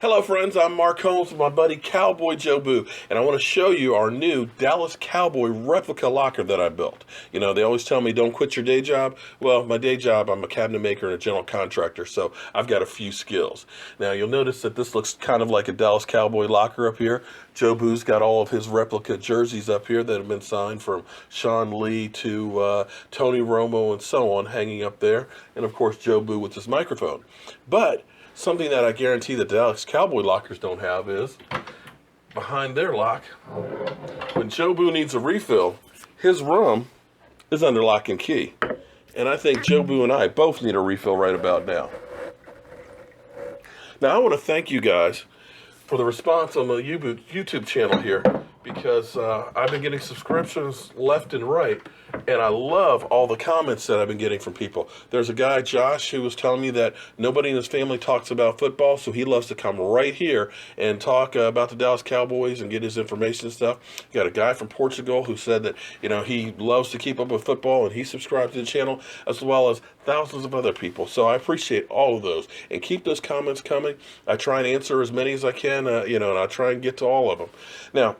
Hello friends, I'm Mark Holmes with my buddy Cowboy Joe Boo, and I want to show you our new Dallas Cowboy replica locker that I built. You know, they always tell me don't quit your day job. Well, my day job, I'm a cabinet maker and a general contractor, so I've got a few skills. Now, you'll notice that this looks kind of like a Dallas Cowboy locker up here. Joe Boo's got all of his replica jerseys up here that have been signed from Sean Lee to Tony Romo and so on hanging up there, and of course Joe Boo with his microphone. But something that I guarantee the Dallas Cowboy lockers don't have is behind their lock. When Joe Boo needs a refill, his rum is under lock and key. And I think Joe Boo and I both need a refill right about now. Now, I want to thank you guys for the response on the YouTube channel here, because I've been getting subscriptions left and right, and I love all the comments that I've been getting from people. There's a guy, Josh, who was telling me that nobody in his family talks about football, so he loves to come right here and talk about the Dallas Cowboys and get his information and stuff. You got a guy from Portugal who said that, you know, he loves to keep up with football and he subscribed to the channel, as well as thousands of other people. So I appreciate all of those, and keep those comments coming. I try and answer as many as I can, and I try and get to all of them. Now,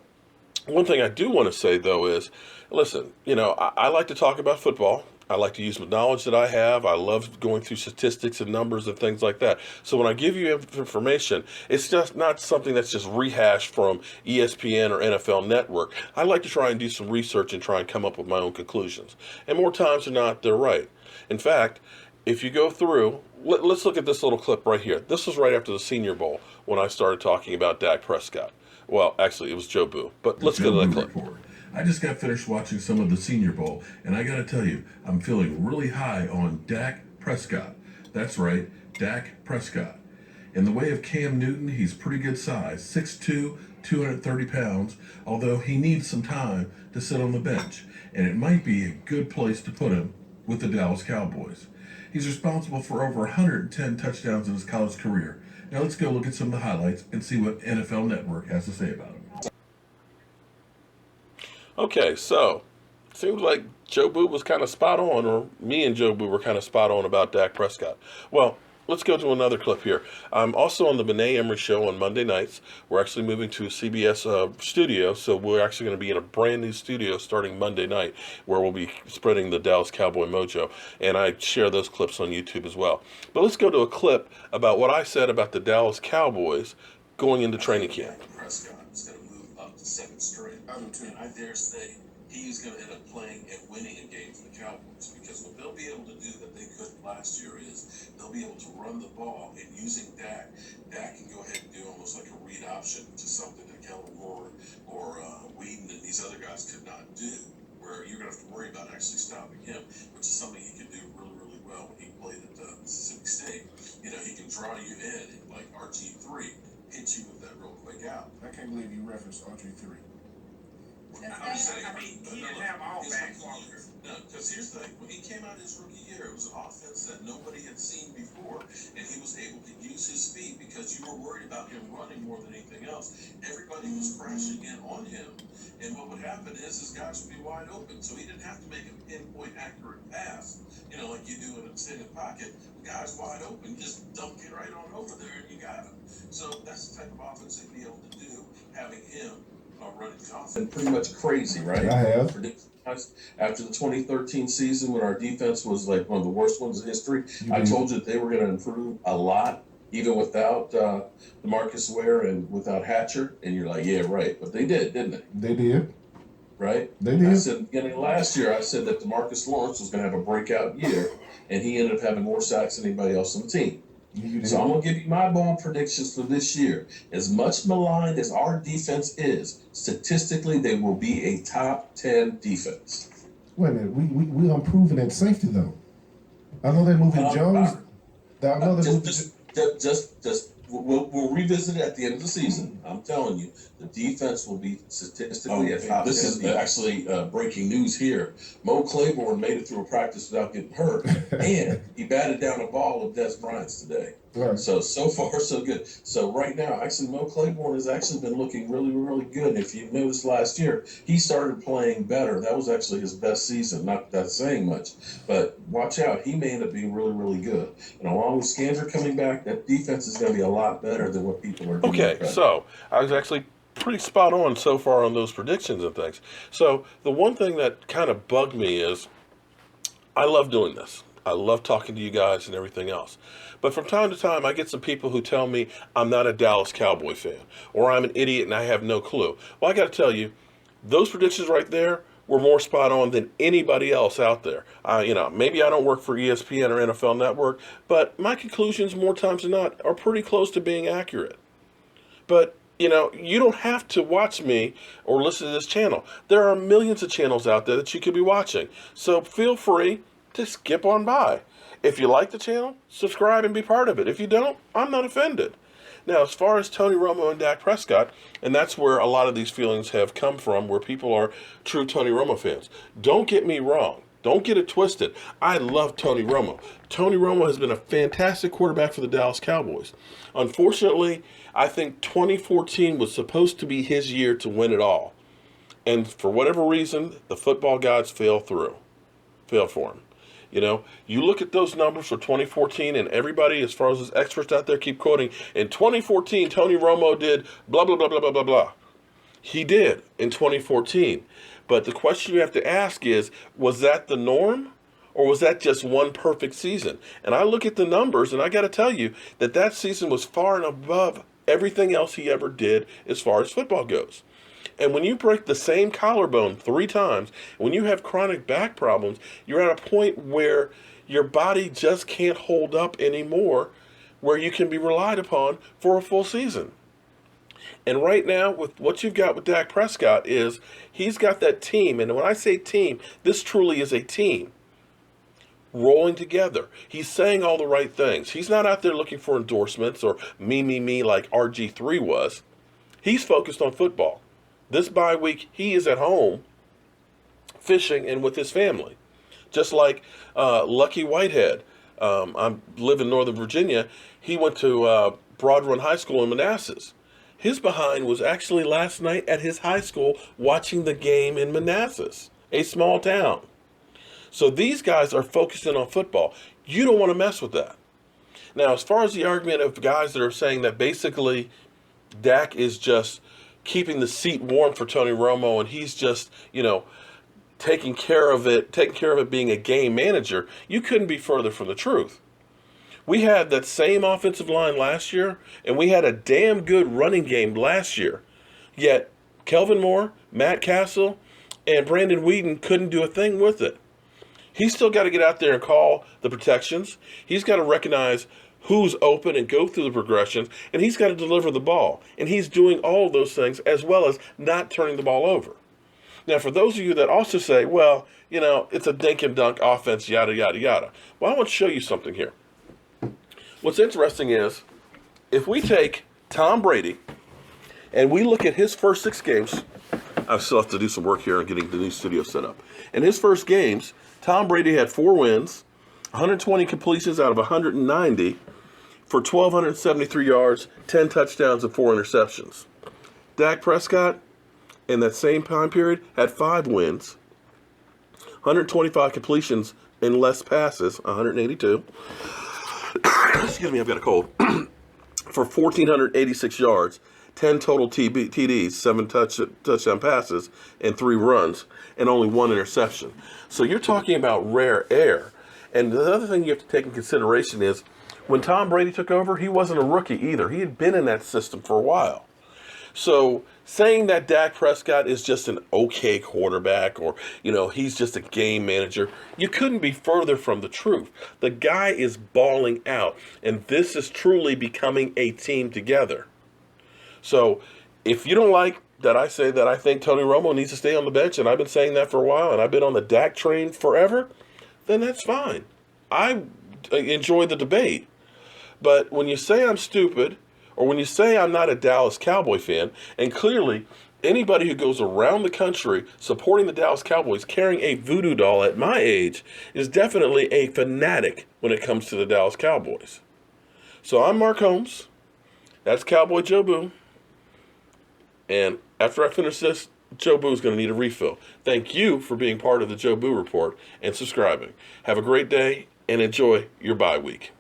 one thing I do want to say, though, is, listen, I like to talk about football. I like to use the knowledge that I have. I love going through statistics and numbers and things like that. So when I give you information, it's just not something that's just rehashed from ESPN or NFL Network. I like to try and do some research and try and come up with my own conclusions. And more times than not, they're right. In fact, if you go through, let's look at this little clip right here. This was right after the Senior Bowl when I started talking about Dak Prescott. Well, actually, it was Joe Boo. But let's go to that clip. Report. I just got finished watching some of the Senior Bowl, and I got to tell you, I'm feeling really high on Dak Prescott. That's right, Dak Prescott. In the way of Cam Newton, he's pretty good size, 6'2", 230 pounds, although he needs some time to sit on the bench, and it might be a good place to put him with the Dallas Cowboys. He's responsible for over 110 touchdowns in his college career. Now let's go look at some of the highlights and see what NFL Network has to say about him. Okay, so it seems like Joe Boo was kind of spot on, or me and Joe Boo were kind of spot on about Dak Prescott. Well, let's go to another clip here. I'm also on the Benet Emery Show on Monday nights. We're actually moving to a CBS studio, so we're actually going to be in a brand new studio starting Monday night, where we'll be spreading the Dallas Cowboy mojo, and I share those clips on YouTube as well. But let's go to a clip about what I said about the Dallas Cowboys going into training camp. Prescott is going to move up to second string. And I dare say he's going to end up playing and winning a game for the Cowboys, because what they'll be able to do that they couldn't last year is they'll be able to run the ball, and using Dak can go ahead and do almost like a read option, which is something that Kellen Moore or Whedon and these other guys could not do, where you're going to have to worry about actually stopping him, which is something he could do really, really well when he played at Mississippi State. He can draw you in like RG3, hit you with that real quick out. I can't believe you referenced RG3. I'm saying, he didn't have all back longer. No, because here's the thing. When he came out his rookie year, it was an offense that nobody had seen before, and he was able to use his feet because you were worried about him running more than anything else. Everybody was crashing in on him, and what would happen is his guys would be wide open, so he didn't have to make a pinpoint accurate pass, like you do in a extended pocket. The guy's wide open, just dunk it right on over there, and you got him. So that's the type of offense they'd be able to do, having him running offense. Been pretty much crazy, right? I have. After the 2013 season, when our defense was like one of the worst ones in history, I told you that they were going to improve a lot, even without DeMarcus Ware and without Hatcher. And you're like, yeah, right. But they did, didn't they? They did. Right? They did. I said at the beginning of last year, I said that DeMarcus Lawrence was going to have a breakout year, and he ended up having more sacks than anybody else on the team. So I'm going to give you my bold predictions for this year. As much maligned as our defense is, statistically, they will be a top 10 defense. Wait a minute. We unproven at safety, though. I know they're moving Jones. I know they're moving. We'll revisit it at the end of the season. I'm telling you, the defense will be statistically at top 10. This is actually breaking news here. Mo Claiborne made it through a practice without getting hurt, and he batted down a ball of Des Bryant's today. Right. So far, so good. So right now, actually, Mo Claiborne has actually been looking really, really good. And if you noticed last year, he started playing better. That was actually his best season. Not that saying much, but watch out. He may end up being really, really good. And along with Skander coming back, that defense is going to be a lot better than what people are giving Okay, credit. so I was actually pretty spot on so far on those predictions and things. So the one thing that kind of bugged me is I love doing this. I love talking to you guys and everything else. But from time to time, I get some people who tell me I'm not a Dallas Cowboy fan or I'm an idiot and I have no clue. Well, I got to tell you, those predictions right there were more spot on than anybody else out there. Maybe I don't work for ESPN or NFL Network, but my conclusions more times than not are pretty close to being accurate. But you don't have to watch me or listen to this channel. There are millions of channels out there that you could be watching. So feel free to skip on by. If you like the channel, subscribe and be part of it. If you don't, I'm not offended. Now, as far as Tony Romo and Dak Prescott, and that's where a lot of these feelings have come from, where people are true Tony Romo fans. Don't get me wrong. Don't get it twisted. I love Tony Romo. Tony Romo has been a fantastic quarterback for the Dallas Cowboys. Unfortunately, I think 2014 was supposed to be his year to win it all. And for whatever reason, the football gods failed for him. You look at those numbers for 2014, and everybody, as far as the experts out there, keep quoting, in 2014, Tony Romo did blah, blah, blah, blah, blah, blah, blah. He did in 2014. But the question you have to ask is, was that the norm? Or was that just one perfect season? And I look at the numbers, and I got to tell you that season was far and above everything else he ever did as far as football goes. And when you break the same collarbone 3 times, when you have chronic back problems, you're at a point where your body just can't hold up anymore, where you can be relied upon for a full season. And right now, with what you've got with Dak Prescott, is he's got that team. And when I say team, this truly is a team rolling together. He's saying all the right things. He's not out there looking for endorsements or me like RG3 was. He's focused on football. This bye week, he is at home fishing and with his family. Just like Lucky Whitehead. I live in Northern Virginia. He went to Broad Run High School in Manassas. His behind was actually last night at his high school watching the game in Manassas, a small town. So these guys are focusing on football. You don't want to mess with that. Now, as far as the argument of guys that are saying that basically Dak is just keeping the seat warm for Tony Romo and he's just, taking care of it being a game manager, you couldn't be further from the truth. We had that same offensive line last year, and we had a damn good running game last year. Yet, Kelvin Moore, Matt Castle, and Brandon Whedon couldn't do a thing with it. He's still got to get out there and call the protections. He's got to recognize who's open and go through the progressions, and he's got to deliver the ball. And he's doing all of those things as well as not turning the ball over. Now, for those of you that also say, well, it's a dink and dunk offense, yada, yada, yada. Well, I want to show you something here. What's interesting is, if we take Tom Brady and we look at his first 6 games, I still have to do some work here on getting the new studio set up. In his first games, Tom Brady had 4 wins, 120 completions out of 190 for 1,273 yards, 10 touchdowns, and 4 interceptions. Dak Prescott, in that same time period, had 5 wins, 125 completions and less passes, 182. Excuse me, I've got a cold. For 1,486 yards, 10 total TDs, 7 touchdown passes, and 3 runs, and only 1 interception. So you're talking about rare air. And the other thing you have to take in consideration is, when Tom Brady took over, he wasn't a rookie either. He had been in that system for a while. So saying that Dak Prescott is just an okay quarterback or, he's just a game manager, you couldn't be further from the truth. The guy is balling out, and this is truly becoming a team together. So if you don't like that I say that I think Tony Romo needs to stay on the bench, and I've been saying that for a while, and I've been on the Dak train forever, then that's fine. I enjoy the debate. But when you say I'm stupid, or when you say I'm not a Dallas Cowboy fan, and clearly anybody who goes around the country supporting the Dallas Cowboys carrying a voodoo doll at my age is definitely a fanatic when it comes to the Dallas Cowboys. So I'm Mark Holmes. That's Cowboy Joe Boo. And after I finish this, Joe Boo is going to need a refill. Thank you for being part of the Joe Boo Report and subscribing. Have a great day and enjoy your bye week.